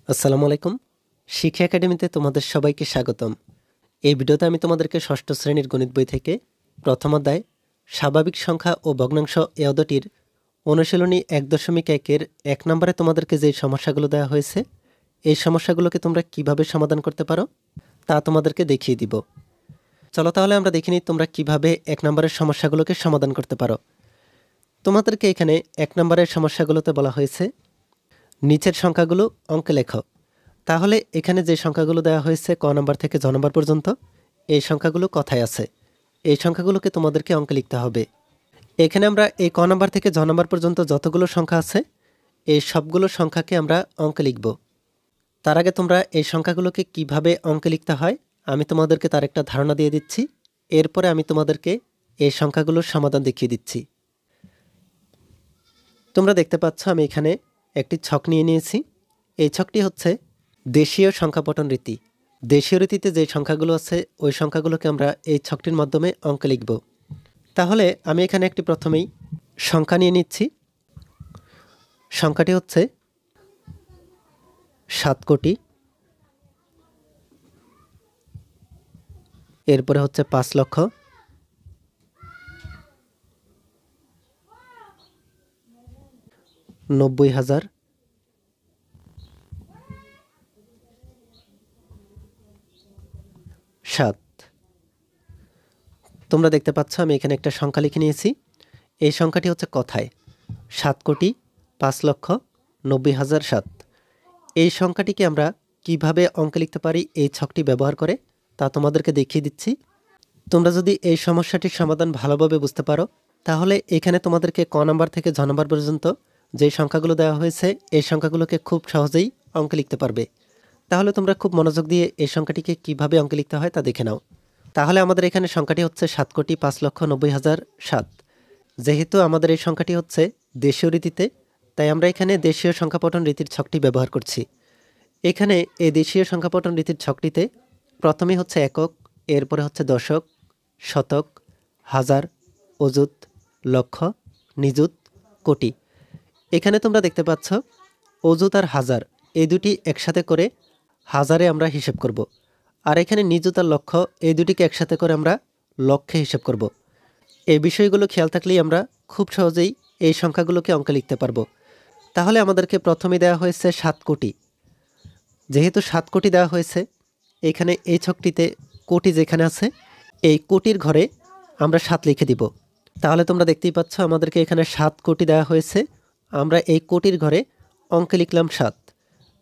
আসসালামু আলাইকুম। শিক্ষা একাডেমিতে তোমাদের সবাইকে স্বাগতম। এই ভিডিওতে আমি তোমাদেরকে ষষ্ঠ শ্রেণীর গণিত বই থেকে প্রথম অধ্যায় স্বাভাবিক সংখ্যা ও ভগ্নাংশ এ অধ্যায়টির অনুশীলনী ১.১-এর ১ নম্বরে তোমাদেরকে যে সমস্যাগুলো দেওয়া হয়েছে, এই সমস্যাগুলোকে তোমরা কিভাবে সমাধান করতে পারো তা তোমাদেরকে দেখিয়ে দিব। চলো তাহলে আমরা দেখে নিই তোমরা কিভাবে ১ নম্বরের সমস্যাগুলোকে সমাধান করতে পারো। তোমাদেরকে এখানে ১ নম্বরের সমস্যাগুলোতে বলা হয়েছে নিচের সংখ্যাগুলো অঙ্কে লেখো। তাহলে এখানে যে সংখ্যাগুলো দেওয়া হয়েছে ক নম্বর থেকে জ নম্বর পর্যন্ত, এই সংখ্যাগুলো কথায় আছে। এই সংখ্যাগুলোকে তোমাদেরকে অঙ্কে লিখতে হবে। এখানে আমরা এই ক নম্বর থেকে জ নম্বর পর্যন্ত যতগুলো সংখ্যা আছে, এই সবগুলো সংখ্যাকে আমরা অঙ্কে লিখব। তার আগে তোমরা এই সংখ্যাগুলোকে কিভাবে অঙ্কে লিখতে হয় আমি তোমাদেরকে তার একটা ধারণা দিয়ে দিচ্ছি। এরপরে আমি তোমাদেরকে এই সংখ্যাগুলোর সমাধান দেখিয়ে দিচ্ছি। তোমরা দেখতে পাচ্ছ আমি এখানে একটি ছক নিয়ে নিয়েছি। এই ছকটি হচ্ছে দেশীয় সংখ্যাপটন রীতি। দেশীয় রীতিতে যে সংখ্যাগুলো আছে ওই সংখ্যাগুলোকে আমরা এই ছকটির মাধ্যমে অঙ্কে লিখব। তাহলে আমি এখানে একটি প্রথমেই সংখ্যা নিয়ে নিচ্ছি। সংখ্যাটি হচ্ছে ৭ কোটি, এরপরে হচ্ছে ৫ লক্ষ, নব্বই হাজার, ৭। তোমরা দেখতে পাচ্ছ আমি এখানে একটা সংখ্যা লিখে নিয়েছি। এই সংখ্যাটি হচ্ছে কথায় ৭ কোটি ৫ লক্ষ ৯০,০০০ ৭। এই সংখ্যাটিকে আমরা কিভাবে অঙ্কে লিখতে পারি এই ছকটি ব্যবহার করে তা তোমাদেরকে দেখিয়ে দিচ্ছি। তোমরা যদি এই সমস্যাটির সমাধান ভালোভাবে বুঝতে পারো, তাহলে এখানে তোমাদেরকে ক নাম্বার থেকে ঝ নাম্বার পর্যন্ত যে সংখ্যাগুলো দেওয়া হয়েছে এই সংখ্যাগুলোকে খুব সহজেই অঙ্কে লিখতে পারবে। তাহলে তোমরা খুব মনোযোগ দিয়ে এই সংখ্যাটিকে কিভাবে অঙ্কে লিখতে হয় তা দেখে নাও। তাহলে আমাদের এখানে সংখ্যাটি হচ্ছে ৭ কোটি ৫ লক্ষ ৯০,০০০ ৭। যেহেতু আমাদের এই সংখ্যাটি হচ্ছে দেশীয় রীতিতে, তাই আমরা এখানে দেশীয় সংখ্যাপটন রীতির ছকটি ব্যবহার করছি। এখানে এই দেশীয় সংখ্যাপটন রীতির ছকটিতে প্রথমেই হচ্ছে একক, এরপরে হচ্ছে দশক, শতক, হাজার, অযুত, লক্ষ, নিযুত, কোটি। এখানে তোমরা দেখতে পাচ্ছ অযুত আর হাজার এই দুটি একসাথে করে হাজারে আমরা হিসেব করব। আর এখানে নিযুত আর লক্ষ এই দুটিকে একসাথে করে আমরা লক্ষে হিসেব করব। এই বিষয়গুলো খেয়াল থাকলেই আমরা খুব সহজেই এই সংখ্যাগুলোকে অঙ্কে লিখতে পারবো। তাহলে আমাদেরকে প্রথমে দেওয়া হয়েছে ৭ কোটি। যেহেতু ৭ কোটি দেওয়া হয়েছে, এখানে এই ছকটিতে কোটি যেখানে আছে এই কোটির ঘরে আমরা ৭ লিখে দিব। তাহলে তোমরা দেখতেই পাচ্ছ আমাদেরকে এখানে ৭ কোটি দেওয়া হয়েছে, আমরা এই কোটির ঘরে অঙ্কে লিখলাম ৭।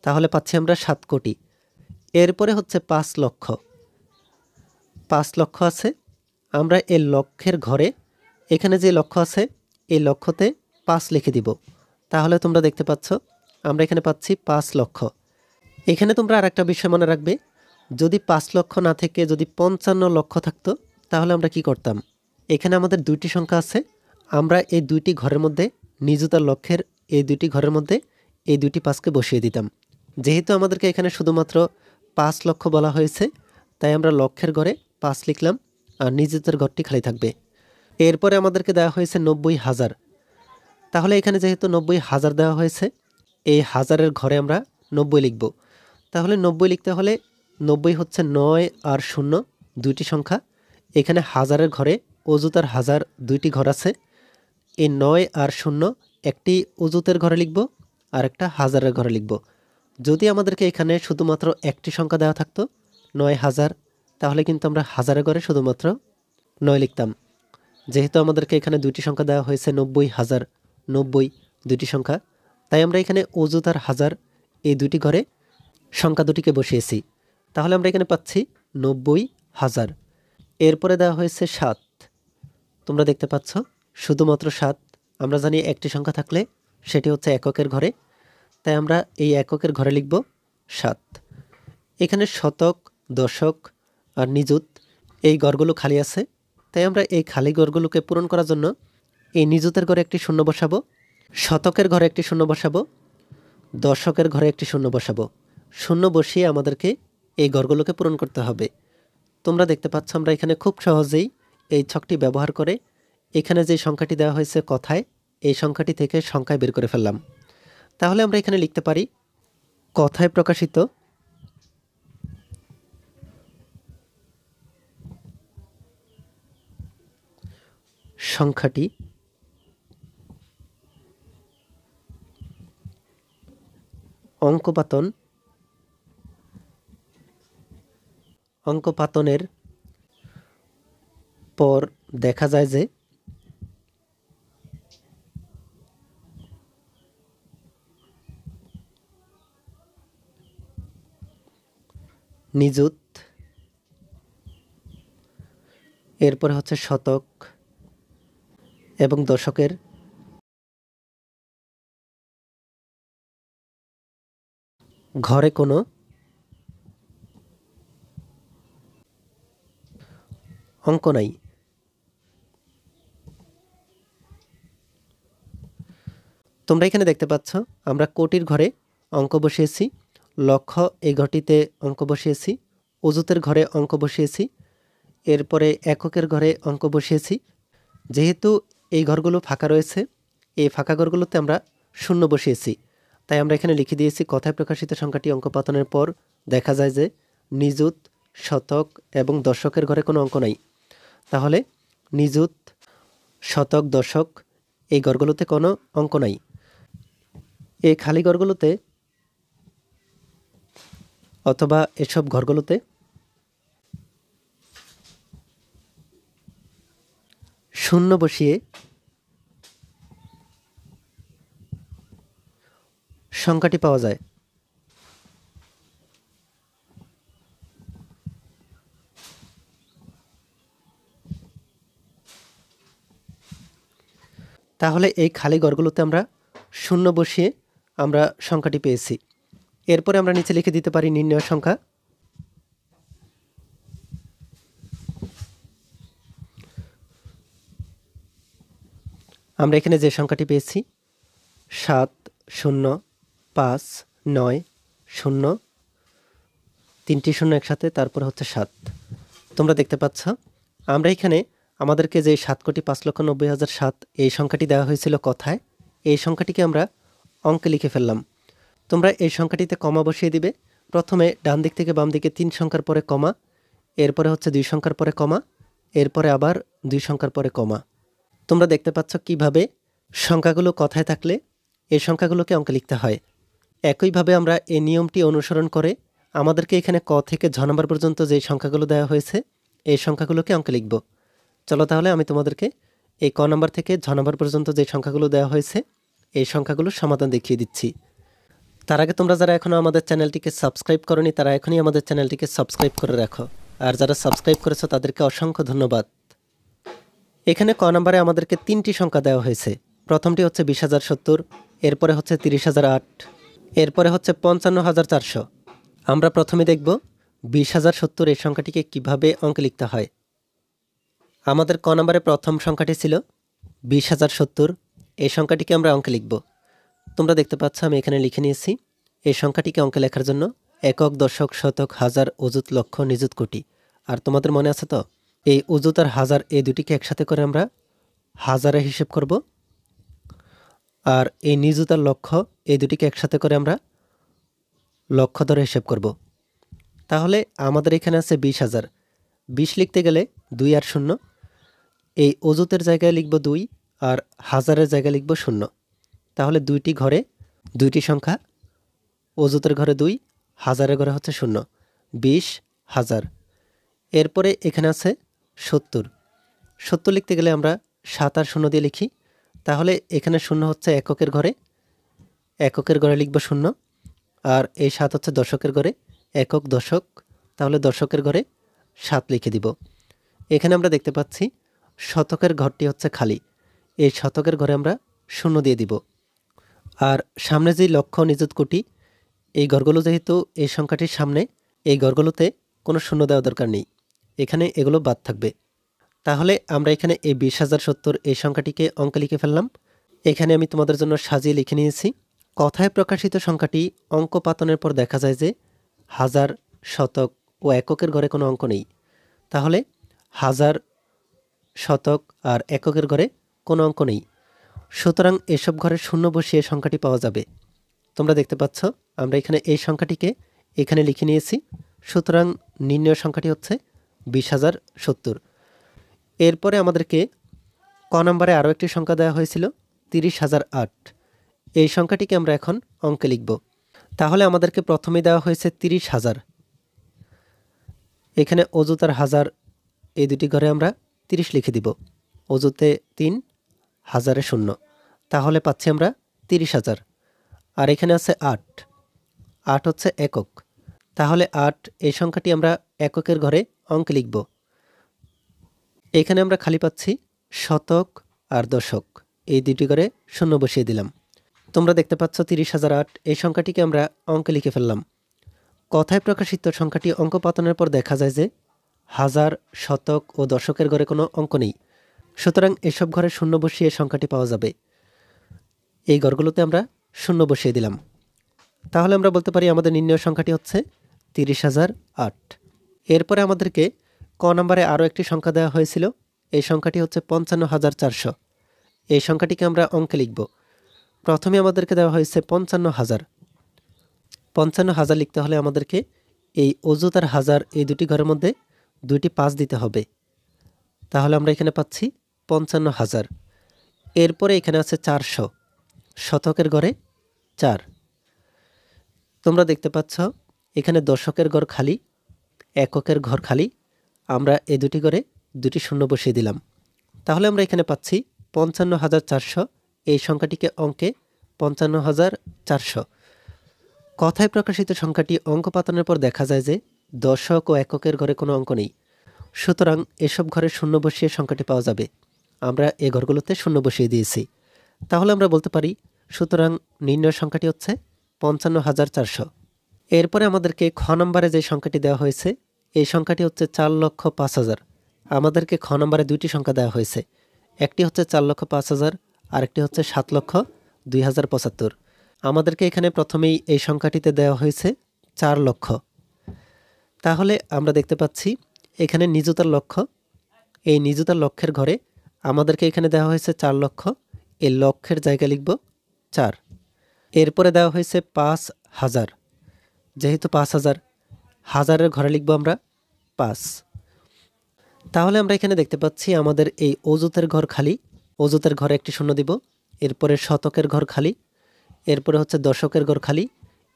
তাহলে পাচ্ছি আমরা ৭ কোটি। এরপরে হচ্ছে ৫ লক্ষ। ৫ লক্ষ আছে, আমরা এই লক্ষের ঘরে এখানে যে লক্ষ আছে এই লক্ষতে ৫ লিখে দিব। তাহলে তোমরা দেখতে পাচ্ছ আমরা এখানে পাচ্ছি ৫ লক্ষ। এখানে তোমরা আর একটা বিষয় মনে রাখবে, যদি ৫ লক্ষ না থেকে যদি ৫৫ লক্ষ থাকতো তাহলে আমরা কি করতাম? এখানে আমাদের দুইটি সংখ্যা আছে, আমরা এই দুইটি ঘরের মধ্যে নিযুত আর লক্ষের এই দুইটি ঘরের মধ্যে এই দুইটি ৫কে বসিয়ে দিতাম। যেহেতু আমাদেরকে এখানে শুধুমাত্র ৫ লক্ষ বলা হয়েছে, তাই আমরা লক্ষের ঘরে ৫ লিখলাম আর নিযুতের ঘরটি খালি থাকবে। এরপরে আমাদেরকে দেওয়া হয়েছে ৯০,০০০। তাহলে এখানে যেহেতু ৯০,০০০ দেওয়া হয়েছে, এই হাজারের ঘরে আমরা ৯০ লিখব। তাহলে ৯০ লিখতে হলে ৯০ হচ্ছে ৯ আর ০ দুইটি সংখ্যা। এখানে হাজারের ঘরে অযুত আর হাজার দুইটি ঘর আছে। এই ৯ আর ০ একটি অযুতের ঘরে লিখব আর একটা হাজারের ঘরে লিখব। যদি আমাদেরকে এখানে শুধুমাত্র একটি সংখ্যা দেওয়া থাকতো ৯,০০০, তাহলে কিন্তু আমরা হাজারের ঘরে শুধুমাত্র ৯ লিখতাম। যেহেতু আমাদেরকে এখানে দুইটি সংখ্যা দেওয়া হয়েছে ৯০,০০০, ৯০ দুইটি সংখ্যা, তাই আমরা এখানে অযুত আর হাজার এই দুইটি ঘরে সংখ্যা দুটিকে বসিয়েছি। তাহলে আমরা এখানে পাচ্ছি ৯০,০০০। এরপরে দেওয়া হয়েছে ৭। তোমরা দেখতে পাচ্ছ শুধুমাত্র ৭। আমরা জানি একটি সংখ্যা থাকলে সেটি হচ্ছে এককের ঘরে, তাই আমরা এই এককের ঘরে লিখব ৭। এখানে শতক, দশক আর নিযুত এই ঘরগুলো খালি আছে, তাই আমরা এই খালি ঘরগুলোকে পূরণ করার জন্য এই নিযুতের ঘরে একটি শূন্য বসাবো, শতকের ঘরে একটি শূন্য বসাবো, দশকের ঘরে একটি শূন্য বসাবো। শূন্য বসিয়ে আমাদেরকে এই ঘরগুলোকে পূরণ করতে হবে। তোমরা দেখতে পাচ্ছ আমরা এখানে খুব সহজেই এই ছকটি ব্যবহার করে এখানে যে সংখ্যাটি দেওয়া হয়েছে কথায়, এই সংখ্যাটি থেকে সংখ্যায় বের করে ফেললাম। তাহলে আমরা এখানে লিখতে পারি কথায় প্রকাশিত সংখ্যাটি অঙ্কপাতনের পর দেখা যায় যে নিযুত, এরপরে হচ্ছে শতক এবং দশকের ঘরে কোনো অঙ্ক নাই। তোমরা এখানে দেখতে পাচ্ছ আমরা কোটির ঘরে অঙ্ক বসিয়েছি, লক্ষ এই ঘরটিতে অঙ্ক বসিয়েছি, অযুতের ঘরে অঙ্ক বসিয়েছি, এরপরে এককের ঘরে অঙ্ক বসিয়েছি। যেহেতু এই ঘরগুলো ফাঁকা রয়েছে, এই ফাঁকা ঘরগুলোতে আমরা শূন্য বসিয়েছি, তাই আমরা এখানে লিখে দিয়েছি কথায় প্রকাশিত সংখ্যাটি অঙ্কপাতনের পর দেখা যায় যে নিযুত, শতক এবং দশকের ঘরে কোনো অঙ্ক নাই। তাহলে নিযুত, শতক, দশক এই ঘরগুলোতে কোনো অঙ্ক নাই। এই খালি ঘরগুলোতে অথবা এসব ঘরগুলোতে শূন্য বসিয়ে সংখ্যাটি পাওয়া যায়। তাহলে এই খালি ঘরগুলোতে আমরা শূন্য বসিয়ে আমরা সংখ্যাটি পেয়েছি। এরপরে আমরা নিচে লিখে দিতে পারি নির্ণয় সংখ্যা। আমরা এখানে যে সংখ্যাটি পেয়েছি 70590, তিনটি শূন্য একসাথে, তারপর হচ্ছে 7। তোমরা দেখতে পাচ্ছ আমরা এখানে আমাদেরকে যে 7,05,90,007 এই সংখ্যাটি দেওয়া হয়েছিল কথায়, এই সংখ্যাটিকে আমরা অঙ্কে লিখে ফেললাম। তোমরা এই সংখ্যাটিতে কমা বসিয়ে দিবে। প্রথমে ডান দিক থেকে বাম দিকে 3 সংখ্যার পরে কমা, এরপরে হচ্ছে 2 সংখ্যার পরে কমা, এরপরে আবার 2 সংখ্যার পরে কমা। তোমরা দেখতে পাচ্ছ কিভাবে সংখ্যাগুলো কথায় থাকলে এই সংখ্যাগুলোকে অঙ্কে লিখতে হয়। একইভাবে আমরা এই নিয়মটি অনুসরণ করে আমাদেরকে এখানে ক থেকে ঝ নম্বর পর্যন্ত যে সংখ্যাগুলো দেওয়া হয়েছে এই সংখ্যাগুলোকে অঙ্কে লিখব। চলো তাহলে আমি তোমাদেরকে এই ক নম্বর থেকে ঝ নম্বর পর্যন্ত যে সংখ্যাগুলো দেওয়া হয়েছে এই সংখ্যাগুলোর সমাধান দেখিয়ে দিচ্ছি। তার আগে তোমরা যারা এখনও আমাদের চ্যানেলটিকে সাবস্ক্রাইব করনি তারা এখনই আমাদের চ্যানেলটিকে সাবস্ক্রাইব করে রাখো, আর যারা সাবস্ক্রাইব করেছো তাদেরকে অসংখ্য ধন্যবাদ। এখানে ক নম্বরে আমাদেরকে 3টি সংখ্যা দেওয়া হয়েছে। প্রথমটি হচ্ছে 20,070, এরপরে হচ্ছে 30,008, এরপরে হচ্ছে 55,400। আমরা প্রথমে দেখব 20,070 এই সংখ্যাটিকে কিভাবে অঙ্কে লিখতে হয়। আমাদের ক নম্বরে প্রথম সংখ্যাটি ছিল 20,070, এই সংখ্যাটিকে আমরা অঙ্কে লিখব। তোমরা দেখতে পাচ্ছ আমি এখানে লিখে নিয়েছি। এই সংখ্যাটিকে অঙ্কে লেখার জন্য একক, দশক, শতক, হাজার, অযুত, লক্ষ, নিযুত, কোটি। আর তোমাদের মনে আছে তো এই অযুত আর হাজার এই দুটিকে একসাথে করে আমরা হাজারে হিসেব করব, আর এই নিযুত আর লক্ষ এই দুটিকে একসাথে করে আমরা লক্ষ ধরে হিসেব করব। তাহলে আমাদের এখানে আছে 20,000। 20 লিখতে গেলে 2 আর 0, এই অযুতের জায়গায় লিখব 2 আর হাজারের জায়গায় লিখব 0। তাহলে দুইটি ঘরে দুইটি সংখ্যা, অযুতের ঘরে 2, হাজারের ঘরে হচ্ছে 0, 20,000। এরপরে এখানে আছে 70। 70 লিখতে গেলে আমরা 7 আর 0 দিয়ে লিখি। তাহলে এখানে 0 হচ্ছে এককের ঘরে, এককের ঘরে লিখব 0, আর এই 7 হচ্ছে দশকের ঘরে, একক, দশক, তাহলে দশকের ঘরে 7 লিখে দিব। এখানে আমরা দেখতে পাচ্ছি শতকের ঘরটি হচ্ছে খালি, এই শতকের ঘরে আমরা 0 দিয়ে দিব। আর সামনে যে লক্ষ, নিযুত, কোটি এই ঘরগুলো যেহেতু এই সংখ্যাটির সামনে, এই ঘরগুলোতে কোনো 0 দেওয়া দরকার নেই, এখানে এগুলো বাদ থাকবে। তাহলে আমরা এখানে এই 20,070 এই সংখ্যাটিকে অঙ্কে লিখে ফেললাম। এখানে আমি তোমাদের জন্য সাজিয়ে লিখে নিয়েছি। কথায় প্রকাশিত সংখ্যাটি অঙ্ক পাতনের পর দেখা যায় যে হাজার, শতক ও এককের ঘরে কোনো অঙ্ক নেই। তাহলে হাজার, শতক আর এককের ঘরে কোনো অঙ্ক নেই, সুতরাং এসব ঘরে 0 বসিয়ে সংখ্যাটি পাওয়া যাবে। তোমরা দেখতে পাচ্ছ আমরা এখানে এই সংখ্যাটিকে এখানে লিখে নিয়েছি। সুতরাং নির্ণয় সংখ্যাটি হচ্ছে 20,070। এরপরে আমাদেরকে ক নম্বরে আরও একটি সংখ্যা দেওয়া হয়েছিল 30,008। এই সংখ্যাটিকে আমরা এখন অঙ্কে লিখব। তাহলে আমাদেরকে প্রথমেই দেওয়া হয়েছে 30,000। এখানে অযুত আর হাজার এই দুটি ঘরে আমরা 30 লিখে দিব। অযুতে 3, হাজারে 0, তাহলে পাচ্ছি আমরা 30,000। আর এখানে আছে 8, 8 হচ্ছে একক, তাহলে 8 এই সংখ্যাটি আমরা এককের ঘরে অঙ্কে লিখব। এখানে আমরা খালি পাচ্ছি শতক আর দশক, এই দুটি ঘরে 0 বসিয়ে দিলাম। তোমরা দেখতে পাচ্ছ 30,008 এই সংখ্যাটিকে আমরা অঙ্কে লিখে ফেললাম। কথায় প্রকাশিত সংখ্যাটি অঙ্ক পাতানোর পর দেখা যায় যে হাজার, শতক ও দশকের ঘরে কোনো অঙ্ক নেই। সুতরাং এসব ঘরে 0 বসিয়ে সংখ্যাটি পাওয়া যাবে। এই ঘরগুলোতে আমরা 0 বসিয়ে দিলাম। তাহলে আমরা বলতে পারি আমাদের নির্ণয় সংখ্যাটি হচ্ছে 30,008। এরপরে আমাদেরকে ক নম্বরে আরও একটি সংখ্যা দেওয়া হয়েছিল। এই সংখ্যাটি হচ্ছে 55,400। এই সংখ্যাটিকে আমরা অঙ্কে লিখব। প্রথমে আমাদেরকে দেওয়া হয়েছে 55,000। 55,000 লিখতে হলে আমাদেরকে এই অযুত আর হাজার এই দুটি ঘরের মধ্যে 2টি 5 দিতে হবে। তাহলে আমরা এখানে পাচ্ছি 55,000। এরপরে এখানে আছে 400, শতকের ঘরে 4। তোমরা দেখতে পাচ্ছ এখানে দশকের ঘর খালি, এককের ঘর খালি। আমরা এই দুটি ঘরে 2টি 0 বসিয়ে দিলাম। তাহলে আমরা এখানে পাচ্ছি 55,400। এই সংখ্যাটিকে অঙ্কে 55,400। কথায় প্রকাশিত সংখ্যাটি অঙ্ক পাতানোর পর দেখা যায় যে দশক ও এককের ঘরে কোনো অঙ্ক নেই। সুতরাং এসব ঘরে 0 বসিয়ে সংখ্যাটি পাওয়া যাবে। আমরা এ ঘরগুলোতে 0 বসিয়ে দিয়েছি। তাহলে আমরা বলতে পারি সুতরাং নির্ণয় সংখ্যাটি হচ্ছে 55,400। এরপরে আমাদেরকে খ নম্বরে যে সংখ্যাটি দেওয়া হয়েছে এই সংখ্যাটি হচ্ছে 4,05,000। আমাদেরকে খ নম্বরে 2টি সংখ্যা দেওয়া হয়েছে। একটি হচ্ছে 4,05,000, আরেকটি হচ্ছে 7,02,075। আমাদেরকে এখানে প্রথমেই এই সংখ্যাটিতে দেওয়া হয়েছে 4 লক্ষ। তাহলে আমরা দেখতে পাচ্ছি এখানে নিজতার লক্ষ্য, এই নিজতার লক্ষের ঘরে আমাদেরকে এখানে দেওয়া হয়েছে 4 লক্ষ। এই লক্ষের জায়গা লিখব 4। এরপরে দেওয়া হয়েছে 5,000। যেহেতু 5,000, হাজারের ঘরে লিখব আমরা 5। তাহলে আমরা এখানে দেখতে পাচ্ছি আমাদের এই অযুতের ঘর খালি, অযুতের ঘরে একটি 0 দিব। এরপরে শতকের ঘর খালি, এরপরে হচ্ছে দশকের ঘর খালি,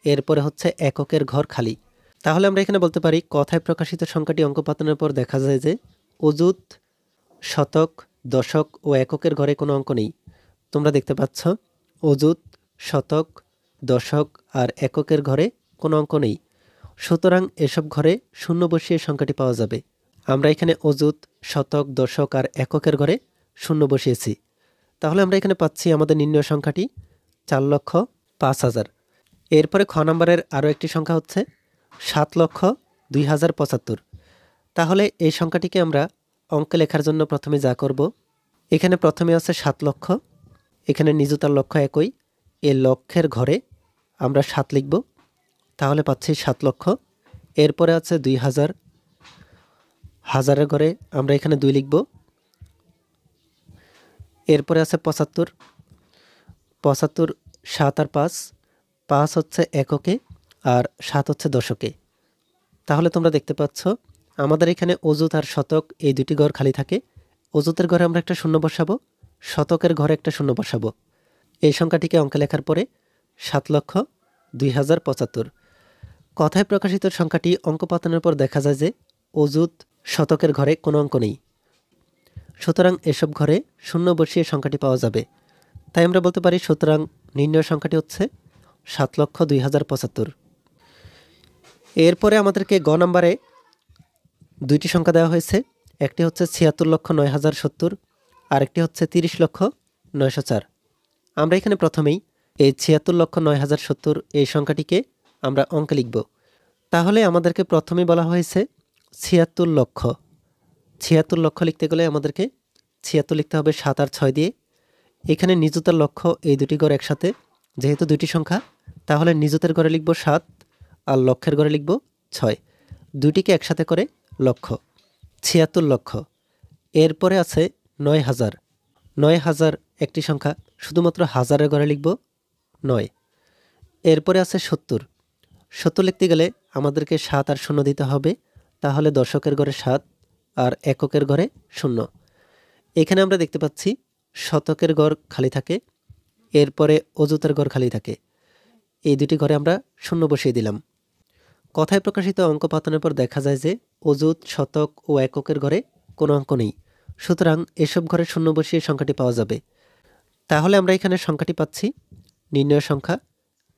এরপরে হচ্ছে এককের ঘর খালি। তাহলে আমরা এখানে বলতে পারি কথায় প্রকাশিত সংখ্যাটি অঙ্ক পাতানোর পর দেখা যায় যে অযুত, শতক, দশক ও এককের ঘরে কোনো অঙ্ক নেই। তোমরা দেখতে পাচ্ছ অযুত, শতক, দশক আর এককের ঘরে কোনো অঙ্ক নেই। সুতরাং এসব ঘরে 0 বসিয়ে সংখ্যাটি পাওয়া যাবে। আমরা এখানে অযুত, শতক, দশক আর এককের ঘরে 0 বসিয়েছি। তাহলে আমরা এখানে পাচ্ছি আমাদের নির্ণয় সংখ্যাটি 4,05,000। এরপরে খ নম্বরের আরও একটি সংখ্যা হচ্ছে 7,02,075। তাহলে এই সংখ্যাটিকে আমরা অঙ্কে লেখার জন্য প্রথমে যা করব, এখানে প্রথমে আছে 7 লক্ষ, এখানে নিজতার লক্ষ একই, এই লক্ষের ঘরে আমরা 7 লিখব। তাহলে পাচ্ছি 7 লক্ষ। এরপরে আছে 2,000, হাজারের ঘরে আমরা এখানে 2 লিখব। এরপরে আছে 75, 75 7 আর 5, 5 হচ্ছে এককে আর 7 হচ্ছে দশকে। তাহলে তোমরা দেখতে পাচ্ছ আমাদের এখানে অযুত আর শতক এই দুটি ঘর খালি থাকে। অযুতের ঘরে আমরা একটা 0 বসাবো, শতকের ঘরে একটা 0 বসাবো। এই সংখ্যাটিকে অঙ্কে লেখার পরে 7,02,075। কথায় প্রকাশিত সংখ্যাটি অঙ্ক পাতানোর পর দেখা যায় যে অযুত, শতকের ঘরে কোনো অঙ্ক নেই। সুতরাং এসব ঘরে 0 বসিয়ে সংখ্যাটি পাওয়া যাবে। তাই আমরা বলতে পারি সুতরাং নির্ণয় সংখ্যাটি হচ্ছে 7,02,075। এরপরে আমাদেরকে গ নম্বরে 2টি সংখ্যা দেওয়া হয়েছে। একটি হচ্ছে 76,09,070, আরেকটি হচ্ছে 30,09,004। আমরা এখানে প্রথমেই এই 76,09,070 এই সংখ্যাটিকে আমরা অঙ্কে লিখব। তাহলে আমাদেরকে প্রথমেই বলা হয়েছে 76 লক্ষ। 76 লক্ষ লিখতে গেলে আমাদেরকে 76 লিখতে হবে 7 আর 6 দিয়ে। এখানে নিজতার লক্ষ এই দুটি ঘর একসাথে, যেহেতু 2টি সংখ্যা তাহলে নিজতের ঘরে লিখব 7 আর লক্ষের ঘরে লিখব 6। দুটিকে একসাথে করে লক্ষ, 76 লক্ষ। এরপরে আছে 9,000। 9,000 একটি সংখ্যা, শুধুমাত্র হাজারের ঘরে লিখব 9। এরপরে আছে ৭০। ৭০ লিখতে গেলে আমাদেরকে ৭ আর ০ দিতে হবে, তাহলে দশকের ঘরে ৭ আর এককের ঘরে ০। এখানে আমরা দেখতে পাচ্ছি শতকের ঘর খালি থাকে, এরপরে অযুতের ঘর খালি থাকে। এই দুটি ঘরে আমরা ০ বসিয়ে দিলাম। কথায় প্রকাশিত অঙ্ক পাতনের পর দেখা যায় যে অযুত, শতক ও এককের ঘরে কোনো অঙ্ক নেই। সুতরাং এসব ঘরে ০ বসিয়ে সংখ্যাটি পাওয়া যাবে। তাহলে আমরা এখানে সংখ্যাটি পাচ্ছি, নির্ণয় সংখ্যা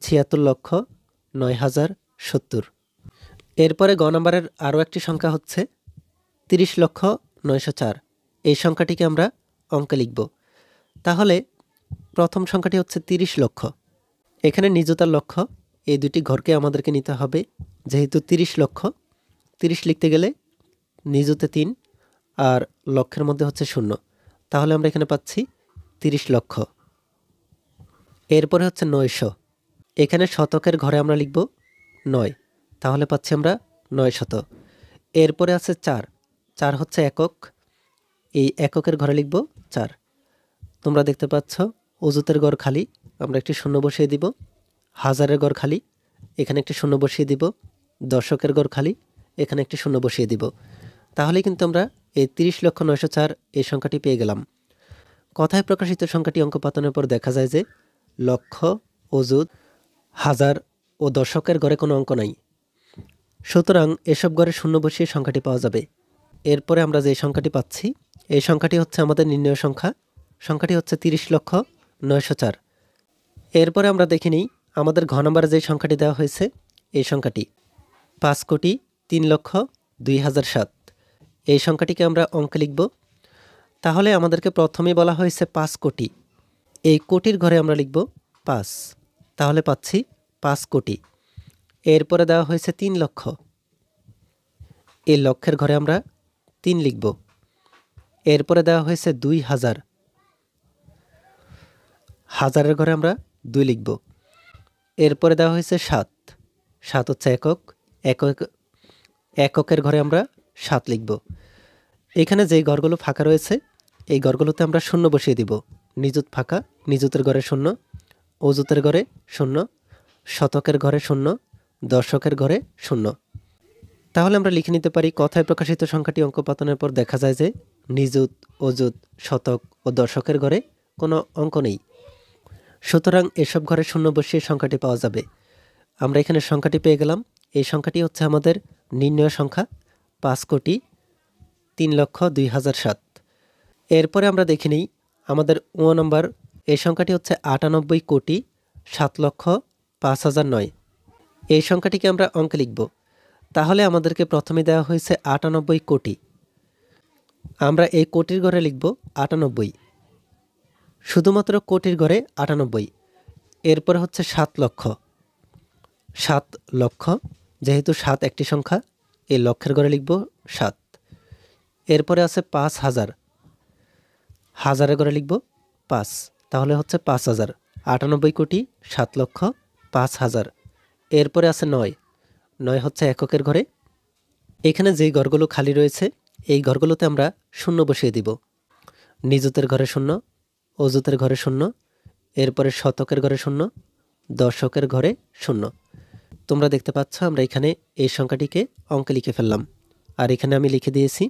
৭৬,০৯,০৭০। এরপরে গ নম্বরের আরও একটি সংখ্যা হচ্ছে ৩০,০৯,০০৪। এই সংখ্যাটিকে আমরা অঙ্কে লিখব। তাহলে প্রথম সংখ্যাটি হচ্ছে ৩০ লক্ষ। এখানে নিযুতার লক্ষ, এই দুটি ঘরকে আমাদেরকে নিতে হবে। যেহেতু ৩০ লক্ষ, ৩০ লিখতে গেলে নিযুতে ৩ আর লক্ষের মধ্যে হচ্ছে ০, তাহলে আমরা এখানে পাচ্ছি ৩০ লক্ষ। এরপরে হচ্ছে ৯০০। এখানে শতকের ঘরে আমরা লিখব ৯, তাহলে পাচ্ছি আমরা ৯শত। এরপরে আছে ৪। ৪ হচ্ছে একক, এই এককের ঘরে লিখব ৪। তোমরা দেখতে পাচ্ছ অযুতের ঘর খালি, আমরা একটি ০ বসিয়ে দিব। হাজারের ঘর খালি, এখানে একটি ০ বসিয়ে দিব। দশকের ঘর খালি, এখানে একটি ০ বসিয়ে দিব। তাহলে কিন্তু আমরা এই ৩০,০৯,০০৪ এই সংখ্যাটি পেয়ে গেলাম। কথায় প্রকাশিত সংখ্যাটি অঙ্ক পাতনের পর দেখা যায় যে লক্ষ, অযুত, হাজার ও দশকের ঘরে কোনো অঙ্ক নাই। সুতরাং এসব ঘরে ০ বসিয়ে সংখ্যাটি পাওয়া যাবে। এরপরে আমরা যে সংখ্যাটি পাচ্ছি, এই সংখ্যাটি হচ্ছে আমাদের নির্ণয় সংখ্যা। সংখ্যাটি হচ্ছে ৩০,০৯,০০৪। এরপরে আমরা দেখে নিই আমাদের ঘ নম্বরে যে সংখ্যাটি দেওয়া হয়েছে, এই সংখ্যাটি ৫,০২,০০০,২০০৭। এই সংখ্যাটিকে আমরা অঙ্কে লিখব। তাহলে আমাদেরকে প্রথমেই বলা হয়েছে ৫ কোটি। এই কোটির ঘরে আমরা লিখব ৫, তাহলে পাচ্ছি ৫ কোটি। এরপরে দেওয়া হয়েছে ৩ লক্ষ। এই লক্ষের ঘরে আমরা ৩ লিখব। এরপরে দেওয়া হয়েছে ২,০০০। হাজারের ঘরে আমরা ২ লিখব। এরপরে দেওয়া হয়েছে ৭। ৭ হচ্ছে একক, এককের ঘরে আমরা ৭ লিখব। এখানে যেই ঘরগুলো ফাঁকা রয়েছে, এই ঘরগুলোতে আমরা ০ বসিয়ে দিব। নিযুত ফাঁকা, নিযুতের ঘরে ০, অযুতের ঘরে ০, শতকের ঘরে ০, দশকের ঘরে ০। তাহলে আমরা লিখে নিতে পারি, কথায় প্রকাশিত সংখ্যাটি অঙ্ক পাতনের পর দেখা যায় যে নিযুত, অযুত, শতক ও দশকের ঘরে কোনো অঙ্ক নেই। সুতরাং এসব ঘরে ০ বসিয়ে সংখ্যাটি পাওয়া যাবে। আমরা এখানে সংখ্যাটি পেয়ে গেলাম। এই সংখ্যাটি হচ্ছে আমাদের নির্ণয় সংখ্যা ৫,৩,০২,০০৭। এরপরে আমরা দেখে নিই আমাদের ও নম্বর, এই সংখ্যাটি হচ্ছে ৯৮,৭,০৫,০০৯। এই সংখ্যাটিকে আমরা অঙ্কে লিখব। তাহলে আমাদেরকে প্রথমে দেওয়া হয়েছে ৯৮ কোটি। আমরা এই কোটির ঘরে লিখব ৯৮, শুধুমাত্র কোটির ঘরে ৯৮। এরপরে হচ্ছে ৭ লক্ষ। ৭ লক্ষ, যেহেতু ৭ একটি সংখ্যা, এই লক্ষের ঘরে লিখব ৭। এরপরে আছে ৫,০০০। হাজারের ঘরে লিখব ৫, তাহলে হচ্ছে ৫,০০০। ৯৮ কোটি, ৭ লক্ষ, ৫,০০০। এরপরে আছে ৯। ৯ হচ্ছে এককের ঘরে। এখানে যেই ঘরগুলো খালি রয়েছে, এই ঘরগুলোতে আমরা ০ বসিয়ে দিব। নিযুতের ঘরে ০, অযুতের ঘরে ০, এরপরে শতকের ঘরে ০, দশকের ঘরে ০। তোমরা দেখতে পাচ্ছ আমরা এখানে এই সংখ্যাটিকে অঙ্কে লিখে ফেললাম, আর এখানে আমি লিখে দিয়েছি।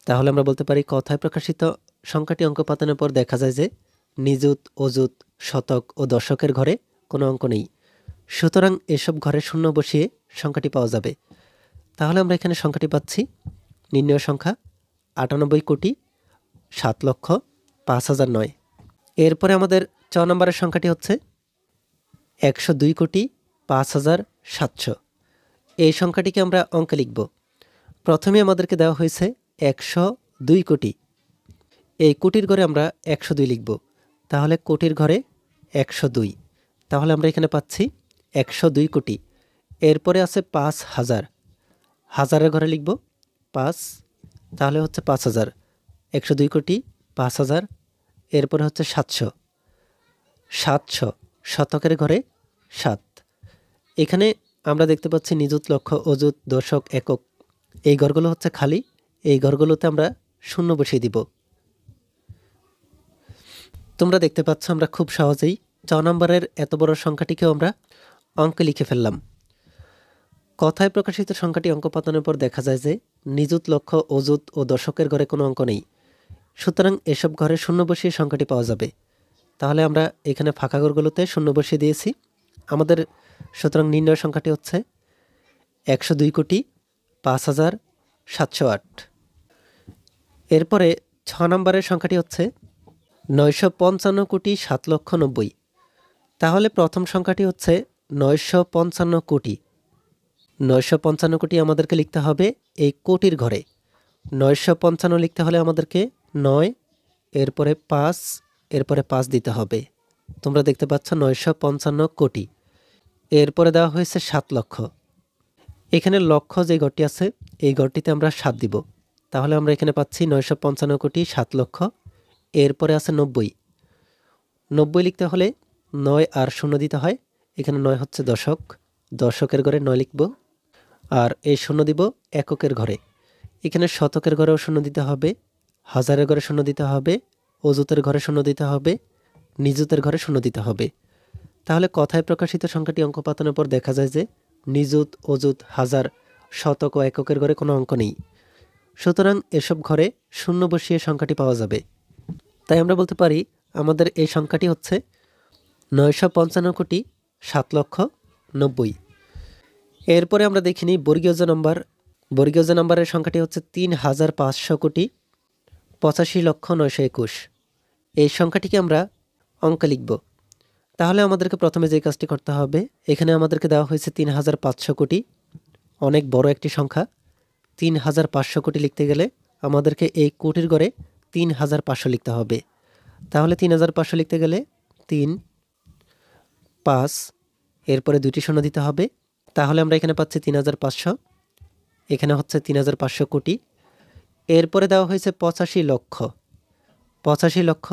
তাহলে আমরা বলতে পারি, কথায় প্রকাশিত সংখ্যাটি অঙ্ক পাতানোর পর দেখা যায় যে নিযুত, অযুত, শতক ও দশকের ঘরে কোনো অঙ্ক নেই। সুতরাং এসব ঘরে ০ বসিয়ে সংখ্যাটি পাওয়া যাবে। তাহলে আমরা এখানে সংখ্যাটি পাচ্ছি, নির্ণয় সংখ্যা ৯৮ কোটি, ৭ লক্ষ, ৫,০০৯। এরপরে আমাদের ৪ নম্বরের সংখ্যাটি হচ্ছে ১০২ কোটি, ৫,৭০০। এই সংখ্যাটিকে আমরা অঙ্কে লিখব। প্রথমে আমাদেরকে দেওয়া হয়েছে ১০২ কোটি। এই কোটির ঘরে আমরা ১০২ লিখব। তাহলে কোটির ঘরে ১০২, তাহলে আমরা এখানে পাচ্ছি ১০২ কোটি। এরপরে আছে ৫,০০০। হাজারের ঘরে লিখব ৫, তাহলে হচ্ছে ৫,০০০। ১০২ কোটি, ৫,০০০। এরপরে হচ্ছে ৭০০। ৭০০, শতকের ঘরে ৭। এখানে আমরা দেখতে পাচ্ছি নিযুত, লক্ষ, অযুত, দশক, একক, এই ঘরগুলো হচ্ছে খালি। এই ঘরগুলোতে আমরা ০ বসিয়ে দিব। তোমরা দেখতে পাচ্ছ আমরা খুব সহজেই ৪ নম্বরের এত বড় সংখ্যাটিকেও আমরা অঙ্কে লিখে ফেললাম। কথায় প্রকাশিত সংখ্যাটি অঙ্ক পাতানোর পর দেখা যায় যে নিযুত, লক্ষ, অযুত ও দশকের ঘরে কোনো অঙ্ক নেই। সুতরাং এসব ঘরে শূন্য বসিয়ে সংখ্যাটি পাওয়া যাবে। তাহলে আমরা এখানে ফাঁকা ঘরগুলোতে শূন্য বসিয়ে দিয়েছি। আমাদের সুতরাং নির্ণয় সংখ্যাটি হচ্ছে 102,05,708। এরপরে 6 নম্বরের সংখ্যাটি হচ্ছে 955,07,90,000। তাহলে প্রথম সংখ্যাটি হচ্ছে 955 কোটি। 955 কোটি আমাদেরকে লিখতে হবে এই কোটির ঘরে। 955 লিখতে হলে আমাদেরকে 9, এরপরে 5, এরপরে 5 দিতে হবে। তোমরা দেখতে পাচ্ছ 955 কোটি। এরপরে দেওয়া হয়েছে 7 লক্ষ। এখানে লক্ষ যে ঘরটি আছে এই ঘরটিতে আমরা 7 দিব। তাহলে আমরা এখানে পাচ্ছি 955 কোটি 7 লক্ষ। এরপরে আছে 90। 90 লিখতে হলে 9 আর 0 দিতে হয়। এখানে 9 হচ্ছে দশক, দশকের ঘরে 9 লিখব। আর এই 0 দিব এককের ঘরে। এখানে শতকের ঘরেও 0 দিতে হবে, হাজারের ঘরে 0 দিতে হবে, অযুতের ঘরে 0 দিতে হবে, নিযুতের ঘরে 0 দিতে হবে। তাহলে কথায় প্রকাশিত সংখ্যাটি অঙ্ক পাতানোর পর দেখা যায় যে নিযুত, অযুত, হাজার, শতক ও এককের ঘরে কোনো অঙ্ক নেই। সুতরাং এসব ঘরে শূন্য বসিয়ে সংখ্যাটি পাওয়া যাবে। তাই আমরা বলতে পারি আমাদের এই সংখ্যাটি হচ্ছে 955,07,90,000। এরপরে আমরা দেখিনি বর্গীয় জ নম্বর। বর্গীয় জ নম্বরের সংখ্যাটি হচ্ছে 3,500,85,09,21। এই সংখ্যাটিকে আমরা অঙ্কে লিখব। তাহলে আমাদেরকে প্রথমে যে কাজটি করতে হবে, এখানে আমাদেরকে দেওয়া হয়েছে 3,500 কোটি, অনেক বড় একটি সংখ্যা। 3,500 কোটি লিখতে গেলে আমাদেরকে এই কোটির ঘরে 3,500 লিখতে হবে। তাহলে 3,500 লিখতে গেলে 3, 5, এরপরে 2টি শূন্য দিতে হবে। তাহলে আমরা এখানে পাচ্ছি 3,500, এখানে হচ্ছে 3,500 কোটি। এরপরে দেওয়া হয়েছে 85 লক্ষ। 85 লক্ষ,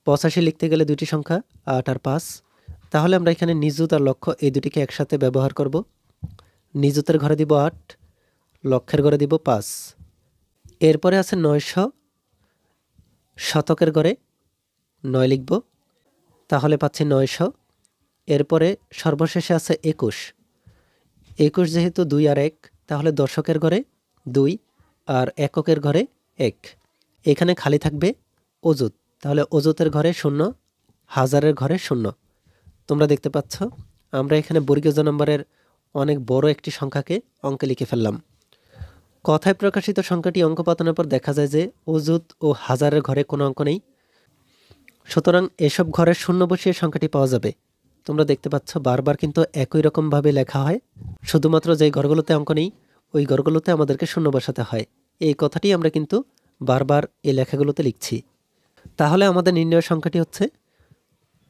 85 লিখতে গেলে 2টি সংখ্যা 8 আর 5। তাহলে আমরা এখানে নিযুত আর লক্ষ এই দুটিকে একসাথে ব্যবহার করব। নিযুতের ঘরে দিব 8, লক্ষের ঘরে দিব 5। এরপরে আছে 900, শতকের ঘরে 9 লিখব। তাহলে পাচ্ছি 900। এরপরে সর্বশেষে আছে 21। 21 যেহেতু 2 আর 1, তাহলে দশকের ঘরে 2 আর এককের ঘরে 1। এখানে খালি থাকবে অযুত, তাহলে অযুতের ঘরে 0, হাজারের ঘরে 0। তোমরা দেখতে পাচ্ছ আমরা এখানে বর্গীয় জ নম্বরের অনেক বড় একটি সংখ্যাকে অঙ্কে লিখে ফেললাম। কথায় প্রকাশিত সংখ্যাটি অঙ্ক পাতানোর পর দেখা যায় যে অযুত ও হাজারের ঘরে কোনো অঙ্ক নেই। সুতরাং এসব ঘরের শূন্য বসিয়ে সংখ্যাটি পাওয়া যাবে। তোমরা দেখতে পাচ্ছ বারবার কিন্তু একই রকমভাবে লেখা হয়, শুধুমাত্র যেই ঘরগুলোতে অঙ্ক নেই ওই ঘরগুলোতে আমাদেরকে শূন্য বসাতে হয়। এই কথাটি আমরা কিন্তু বারবার এই লেখাগুলোতে লিখছি। তাহলে আমাদের নির্ণয় সংখ্যাটি হচ্ছে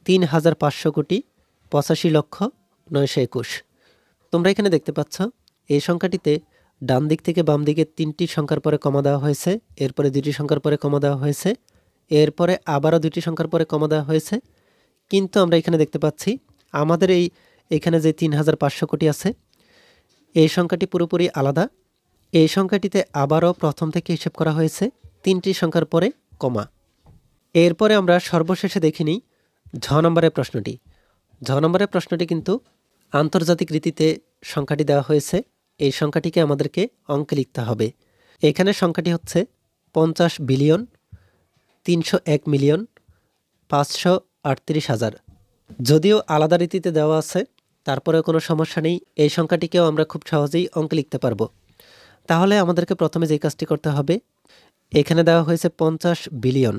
3,500 কোটি 85,09,21। তোমরা এখানে দেখতে পাচ্ছ এই সংখ্যাটিতে ডান দিক থেকে বাম দিকে 3টি সংখ্যার পরে কমা দেওয়া হয়েছে, এরপরে 2টি সংখ্যার পরে কমা দেওয়া হয়েছে, এরপরে আবারও 2টি সংখ্যার পরে কমা দেওয়া হয়েছে। কিন্তু আমরা এখানে দেখতে পাচ্ছি আমাদের এখানে যে 3,500 কোটি আছে এই সংখ্যাটি পুরোপুরি আলাদা। এই সংখ্যাটিতে আবারও প্রথম থেকে হিসেব করা হয়েছে 3টি সংখ্যার পরে কমা। এরপরে আমরা সর্বশেষে দেখে নিই ঝ নম্বরের প্রশ্নটি। ঝ নম্বরের প্রশ্নটি কিন্তু আন্তর্জাতিক রীতিতে সংখ্যাটি দেওয়া হয়েছে। এই সংখ্যাটিকে আমাদেরকে অঙ্কে লিখতে হবে। এখানে সংখ্যাটি হচ্ছে 50,301,538,000। যদিও আলাদা রীতিতে দেওয়া আছে, তারপরেও কোনো সমস্যা নেই, এই সংখ্যাটিকেও আমরা খুব সহজেই অঙ্কে লিখতে পারবো। তাহলে আমাদেরকে প্রথমে যে কাজটি করতে হবে, এখানে দেওয়া হয়েছে 50 বিলিয়ন।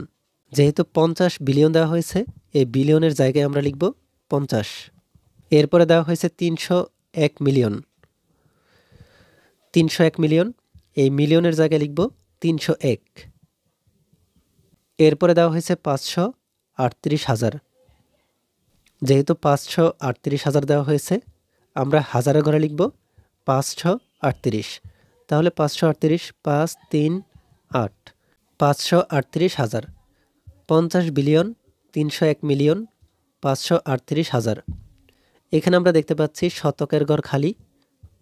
যেহেতু 50 বিলিয়ন দেওয়া হয়েছে, এই বিলিয়নের জায়গায় আমরা লিখব 50। এরপরে দেওয়া হয়েছে 301 মিলিয়ন। 301 মিলিয়ন, এই মিলিয়নের জায়গায় লিখব 301। এরপরে দেওয়া হয়েছে 538,000। যেহেতু 538,000 দেওয়া হয়েছে, আমরা হাজারের ঘরে লিখব 538। তাহলে 538, 5, 3, 8, 538,000। 50 বিলিয়ন 301 মিলিয়ন 538,000। এখানে আমরা দেখতে পাচ্ছি শতকের ঘর খালি,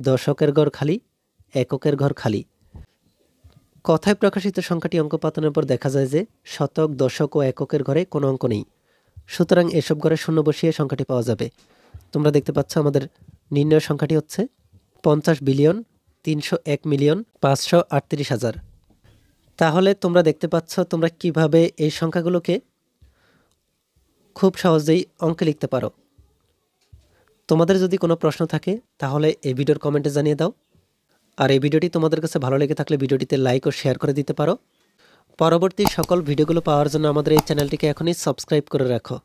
দশকের ঘর খালি, এককের ঘর খালি। কথায় প্রকাশিত সংখ্যাটি অঙ্ক পাতানোর পর দেখা যায় যে শতক, দশক ও এককের ঘরে কোনো অঙ্ক নেই। সুতরাং এসব ঘরে শূন্য বসিয়ে সংখ্যাটি পাওয়া যাবে। তোমরা দেখতে পাচ্ছ আমাদের নির্ণয় সংখ্যাটি হচ্ছে 50,301,538,000। তাহলে তোমরা দেখতে পাচ্ছ তোমরা কিভাবে এই সংখ্যাগুলোকে খুব সহজেই অঙ্কে লিখতে পারো। তোমাদের যদি কোনো প্রশ্ন থাকে তাহলে এই ভিডিওর কমেন্টে জানিয়ে দাও। আর এই ভিডিওটি তোমাদের কাছে ভালো লেগে থাকলে ভিডিওটিতে লাইক ও শেয়ার করে দিতে পারো। পরবর্তী সকল ভিডিওগুলো পাওয়ার জন্য আমাদের এই চ্যানেলটিকে এখনই সাবস্ক্রাইব করে রাখো।